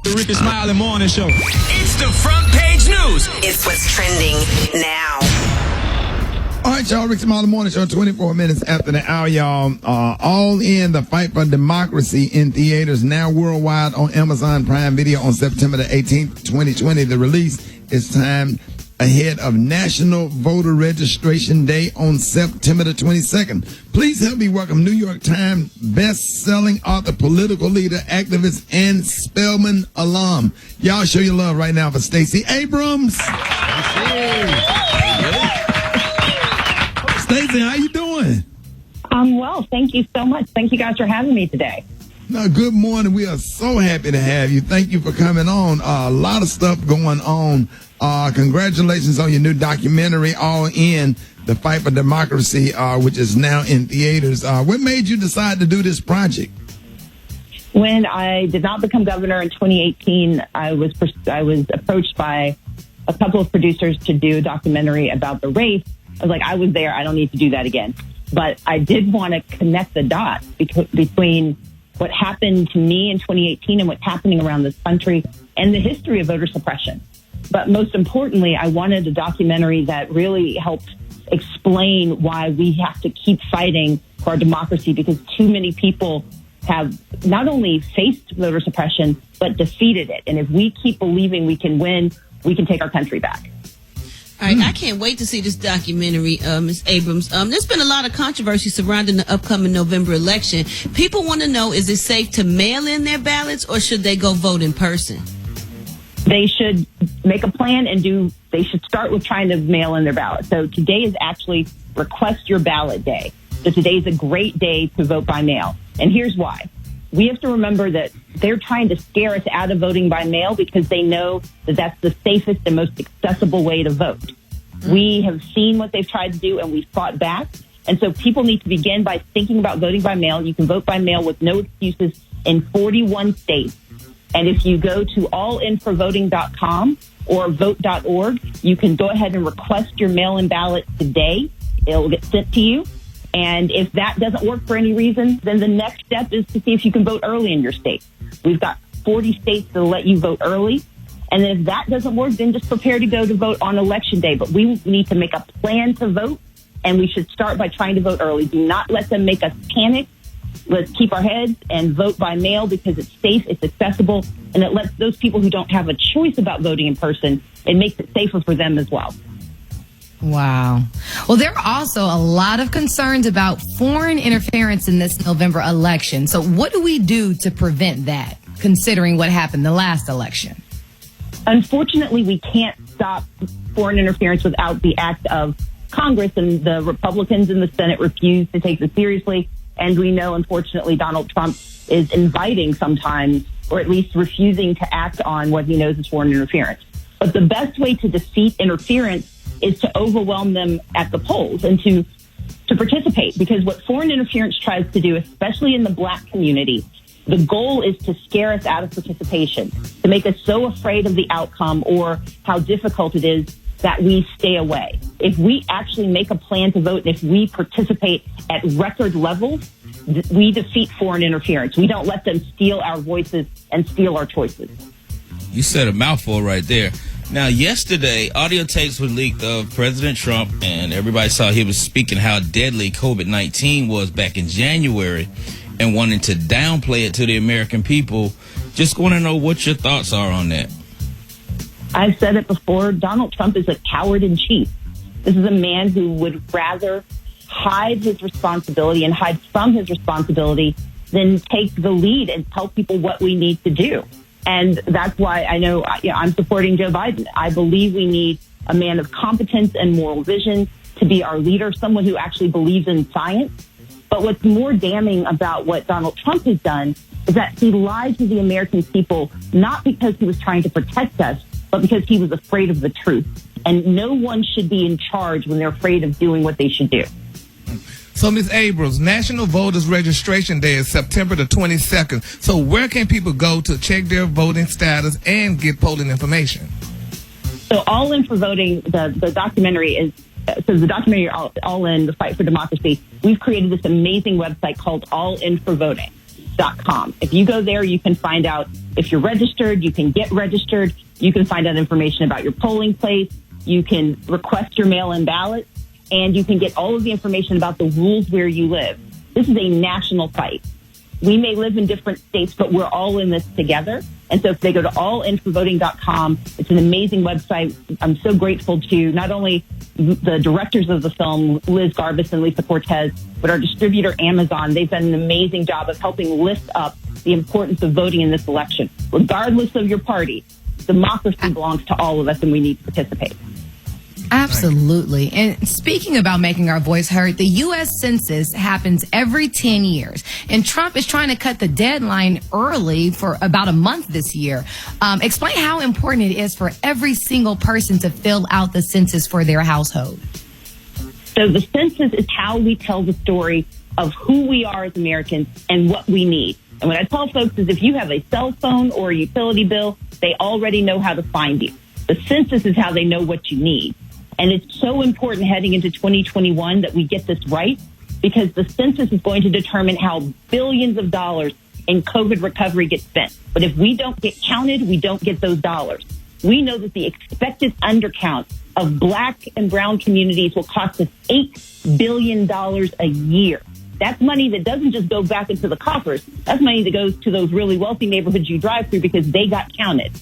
The Rickey Smiley Morning Show. It's the front page news. It's what's trending now. All right, y'all. Rickey Smiley Morning Show, 24 minutes after the hour, y'all. All in the fight for democracy in theaters now worldwide on Amazon Prime Video on September the 18th, 2020. The release is timed ahead of National Voter Registration Day on September the 22nd. Please help me welcome New York Times best-selling author, political leader, activist, and Spelman alum. Y'all show your love right now for Stacey Abrams. Stacey, how you doing? I'm well. Thank you so much. Thank you guys for having me today. No, good morning. We are so happy to have you. Thank you for coming on. A lot of stuff going on. Congratulations on your new documentary, All In, The Fight for Democracy, which is now in theaters. What made you decide to do this project? When I did not become governor in 2018, I was approached by a couple of producers to do a documentary about the race. I was like, I was there. I don't need to do that again. But I did want to connect the dots between what happened to me in 2018 and what's happening around this country and the history of voter suppression. But most importantly, I wanted a documentary that really helped explain why we have to keep fighting for our democracy, because too many people have not only faced voter suppression, but defeated it. And if we keep believing we can win, we can take our country back. All right, I can't wait to see this documentary, Ms. Abrams. There's been a lot of controversy surrounding the upcoming November election. People want to know, is it safe to mail in their ballots or should they go vote in person? They should make a plan and they should start with trying to mail in their ballot. So today is actually request your ballot day. So today is a great day to vote by mail. And here's why. We have to remember that they're trying to scare us out of voting by mail because they know that that's the safest and most accessible way to vote. We have seen what they've tried to do and we fought back. And so people need to begin by thinking about voting by mail. You can vote by mail with no excuses in 41 states. And if you go to allinforvoting.com or vote.org, you can go ahead and request your mail-in ballot today. It'll get sent to you. And if that doesn't work for any reason, then the next step is to see if you can vote early in your state. We've got 40 states that'll let you vote early. And then if that doesn't work, then just prepare to go to vote on election day. But we need to make a plan to vote, and we should start by trying to vote early. Do not let them make us panic. Let's keep our heads and vote by mail because it's safe, it's accessible, and it lets those people who don't have a choice about voting in person, it makes it safer for them as well. Wow. Well, there are also a lot of concerns about foreign interference in this November election. So what do we do to prevent that, considering what happened the last election? Unfortunately, we can't stop foreign interference without the act of Congress, and the Republicans in the Senate refuse to take this seriously. And we know, unfortunately, Donald Trump is inviting sometimes, or at least refusing to act on what he knows is foreign interference. But the best way to defeat interference is to overwhelm them at the polls and to participate. Because what foreign interference tries to do, especially in the black community, the goal is to scare us out of participation, to make us so afraid of the outcome or how difficult it is that we stay away. If we actually make a plan to vote and if we participate at record levels, we defeat foreign interference. We don't let them steal our voices and steal our choices. You said a mouthful right there. Now, yesterday, audio tapes were leaked of President Trump, and everybody saw he was speaking how deadly COVID-19 was back in January and wanting to downplay it to the American people. Just want to know what your thoughts are on that. I've said it before, Donald Trump is a coward in chief. This is a man who would rather hide his responsibility and hide from his responsibility than take the lead and tell people what we need to do. And that's why I know I'm supporting Joe Biden. I believe we need a man of competence and moral vision to be our leader, someone who actually believes in science. But what's more damning about what Donald Trump has done is that he lied to the American people, not because he was trying to protect us, but because he was afraid of the truth. And no one should be in charge when they're afraid of doing what they should do. So, Ms. Abrams, National Voters Registration Day is September the 22nd. So where can people go to check their voting status and get polling information? So All In for Voting, the documentary is, All In, The Fight for Democracy. We've created this amazing website called All In for Voting. voting.com. If you go there, you can find out if you're registered, you can get registered, you can find out information about your polling place, you can request your mail-in ballot, and you can get all of the information about the rules where you live. This is a national fight. We may live in different states, but we're all in this together. And so if they go to allinforvoting.com, it's an amazing website. I'm so grateful to not only the directors of the film, Liz Garbus and Lisa Cortez, but our distributor, Amazon. They've done an amazing job of helping lift up the importance of voting in this election. Regardless of your party, democracy belongs to all of us, and we need to participate. Absolutely. And speaking about making our voice heard, the U.S. Census happens every 10 years. And Trump is trying to cut the deadline early for about a month this year. Explain how important it is for every single person to fill out the census for their household. So the census is how we tell the story of who we are as Americans and what we need. And what I tell folks is if you have a cell phone or a utility bill, they already know how to find you. The census is how they know what you need. And it's so important heading into 2021 that we get this right, because the census is going to determine how billions of dollars in COVID recovery get spent. But if we don't get counted, we don't get those dollars. We know that the expected undercount of Black and brown communities will cost us $8 billion a year. That's money that doesn't just go back into the coffers. That's money that goes to those really wealthy neighborhoods you drive through because they got counted.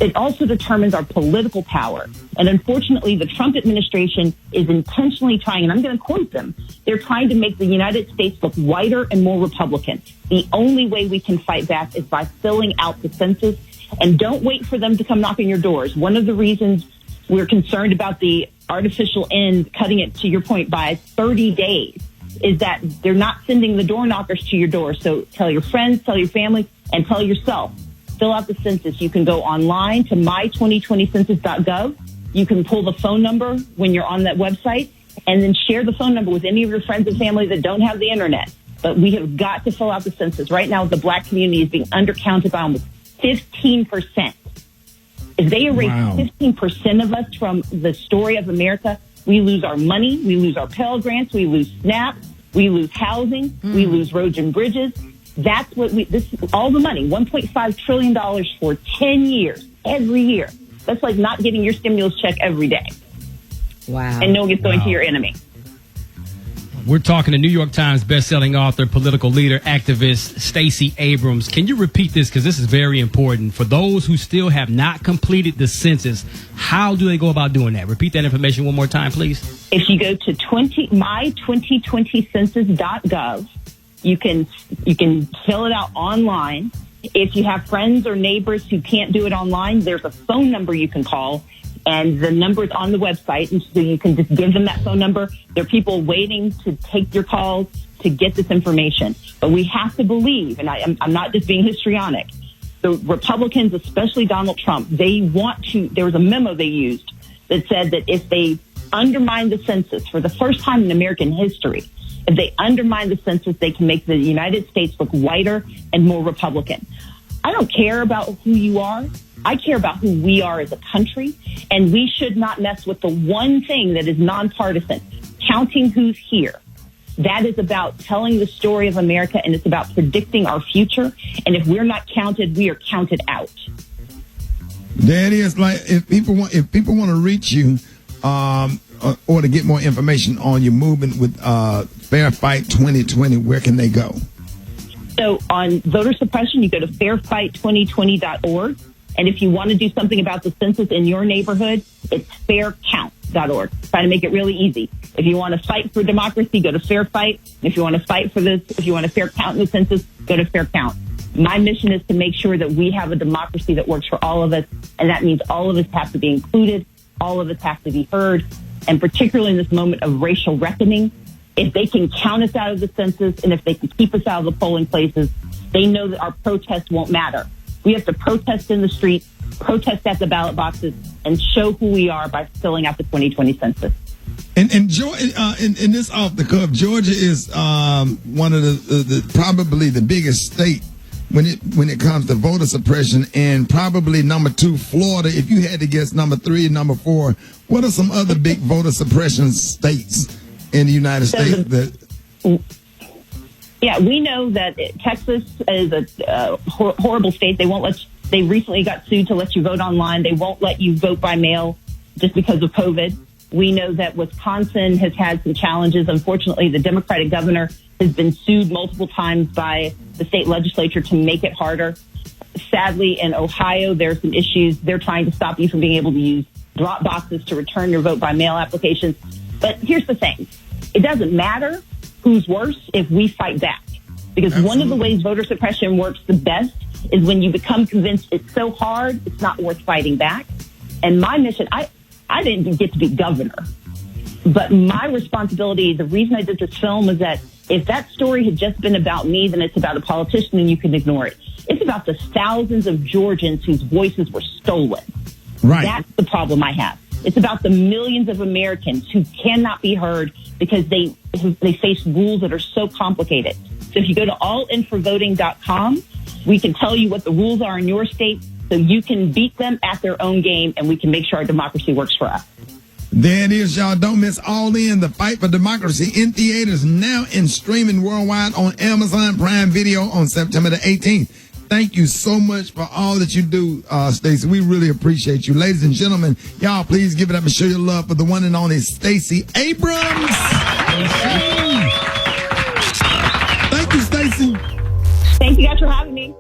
It also determines our political power. And unfortunately, the Trump administration is intentionally trying, and I'm going to quote them, they're trying to make the United States look whiter and more Republican. The only way we can fight back is by filling out the census. And don't wait for them to come knock on your doors. One of the reasons we're concerned about the artificial end, cutting it, to your point, by 30 days, is that they're not sending the door knockers to your door. So tell your friends, tell your family, and tell yourself. Fill out the census. You can go online to my2020census.gov. You can pull the phone number when you're on that website, and then share the phone number with any of your friends and family that don't have the internet. But we have got to fill out the census. Right now, the Black community is being undercounted by almost 15%. If they erase 15% of us from the story of America, we lose our money, we lose our Pell Grants, we lose SNAP, we lose housing, we lose roads and bridges. That's what this is all the money, $1.5 trillion for 10 years, every year. That's like not getting your stimulus check every day. Wow. And knowing it's going to your enemy. We're talking to New York Times bestselling author, political leader, activist Stacey Abrams. Can you repeat this? Because this is very important. For those who still have not completed the census, how do they go about doing that? Repeat that information one more time, please. If you go to my2020census.gov, you can fill it out online. If you have friends or neighbors who can't do it online, there's a phone number you can call, and the number is on the website, and so you can just give them that phone number. There are people waiting to take your calls to get this information. But we have to believe, and I'm not just being histrionic, the Republicans, especially Donald Trump, they want to, there was a memo they used that said that if they undermine the census for the first time in American history, if they undermine the census, they can make the United States look whiter and more Republican. I don't care about who you are. I care about who we are as a country, and we should not mess with the one thing that is nonpartisan, counting who's here. That is about telling the story of America, and it's about predicting our future. And if we're not counted, we are counted out. There it is. Like if people want to reach you, or to get more information on your movement with Fair Fight 2020, where can they go? So on voter suppression, you go to fairfight2020.org. And if you want to do something about the census in your neighborhood, it's faircount.org. Try to make it really easy. If you want to fight for democracy, go to Fair Fight. If you want to fight for this, if you want a fair count in the census, go to Fair Count. My mission is to make sure that we have a democracy that works for all of us. And that means all of us have to be included. All of us have to be heard. And particularly in this moment of racial reckoning, if they can count us out of the census and if they can keep us out of the polling places, they know that our protests won't matter. We have to protest in the streets, protest at the ballot boxes, and show who we are by filling out the 2020 census. And this off the cuff, Georgia is one of the probably the biggest state when it comes to voter suppression, and probably number 2, Florida. If you had to guess number 3 and number 4, what are some other big voter suppression states in the United States? Yeah, we know that Texas is a horrible state. They won't let you, they recently got sued to let you vote online. They won't let you vote by mail just because of COVID. We know that Wisconsin has had some challenges. Unfortunately, the Democratic governor has been sued multiple times by the state legislature to make it harder. Sadly, in Ohio, there are some issues. They're trying to stop you from being able to use drop boxes to return your vote by mail applications. But here's the thing. It doesn't matter who's worse if we fight back. Because one of the ways voter suppression works the best is when you become convinced it's so hard, it's not worth fighting back. And my mission, I didn't get to be governor, but my responsibility, the reason I did this film was that if that story had just been about me, then it's about a politician and you can ignore it. It's about the thousands of Georgians whose voices were stolen. Right. That's the problem I have. It's about the millions of Americans who cannot be heard because they face rules that are so complicated. So if you go to allinforvoting.com, we can tell you what the rules are in your state so you can beat them at their own game and we can make sure our democracy works for us. There it is, y'all. Don't miss All In, the fight for democracy in theaters, now in streaming worldwide on Amazon Prime Video on September the 18th. Thank you so much for all that you do, Stacey. We really appreciate you. Ladies and gentlemen, y'all please give it up and show your love for the one and only Stacey Abrams. Thank you, Stacey. Thank you guys for having me.